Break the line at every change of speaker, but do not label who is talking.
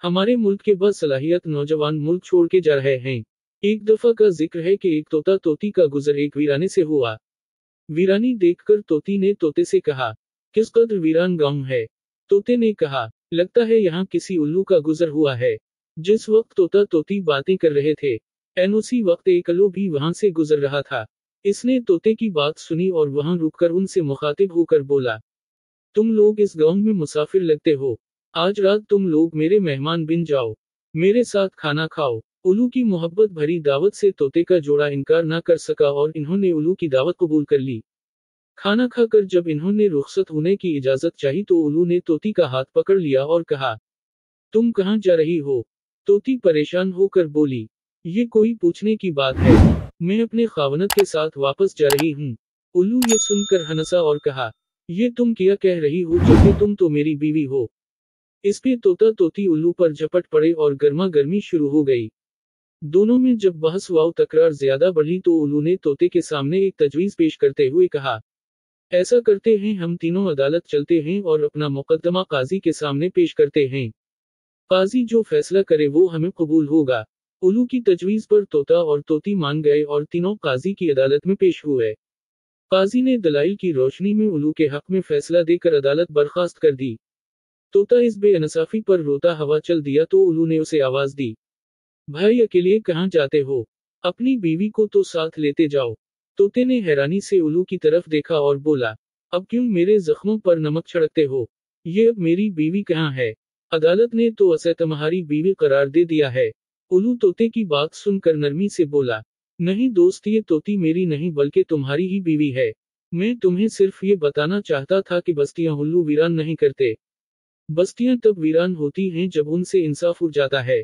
हमारे मुल्क के बासलाहियत नौजवान मुल्क छोड़ के जा रहे हैं। एक दफा का जिक्र है कि एक तोता तोती का गुजर एक वीराने से हुआ। वीरानी देखकर तोती ने तोते से कहा, किस कदर वीरान गांव है। तोते ने कहा, लगता है यहाँ किसी उल्लू का गुजर हुआ है। जिस वक्त तोता तोती बातें कर रहे थे, एन उसी वक्त एक उल्लू भी वहां से गुजर रहा था। इसने तोते की बात सुनी और वहां रुककर उनसे मुखातिब होकर बोला, तुम लोग इस गांव में मुसाफिर लगते हो। आज रात तुम लोग मेरे मेहमान बन जाओ, मेरे साथ खाना खाओ। उल्लू की मोहब्बत भरी दावत से तोते का जोड़ा इनकार न कर सका और इन्होंने उल्लू की दावत कबूल कर ली। खाना खाकर जब इन्होंने रुखसत होने की इजाजत चाही तो उल्लू ने तोती का हाथ पकड़ लिया और कहा, तुम कहाँ जा रही हो। तोती परेशान होकर बोली, ये कोई पूछने की बात है, मैं अपने खावनत के साथ वापस जा रही हूँ। उल्लू ये सुनकर हंसा और कहा, ये तुम क्या कह रही हो जबकि तुम तो मेरी बीवी हो। इस पे तोता तोती उल्लू पर झपट पड़े और गर्मा गर्मी शुरू हो गई। दोनों में जब बहस व तकरार ज्यादा बढ़ी तो उल्लू ने तोते के सामने एक तजवीज पेश करते हुए कहा, ऐसा करते हैं, हम तीनों अदालत चलते हैं और अपना मुकदमा काजी के सामने पेश करते हैं। काजी जो फैसला करे वो हमें कबूल होगा। उल्लू की तजवीज पर तोता और तोती मान गए और तीनों काजी की अदालत में पेश हुए। काजी ने दलाइल की रोशनी में उल्लू के हक में फैसला देकर अदालत बर्खास्त कर दी। तोता इस बेइंसाफी पर रोता हवा चल दिया तो उल्लू ने उसे आवाज दी, भाई अकेले कहाँ जाते हो, अपनी बीवी को तो साथ लेते जाओ। तोते ने हैरानी से उल्लू की तरफ देखा और बोला, अब क्यों मेरे जख्मों पर नमक छिड़कते हो, ये अब मेरी बीवी कहाँ है। अदालत ने तो उसे तुम्हारी बीवी करार दे दिया है। उल्लू तोते की बात सुनकर नरमी से बोला, नहीं दोस्त, ये तोती मेरी नहीं बल्कि तुम्हारी ही बीवी है। मैं तुम्हें सिर्फ ये बताना चाहता था कि बस्तियां उल्लू वीरान नहीं करते। बस्तियां तब वीरान होती हैं जब उनसे इंसाफ उड़ जाता है।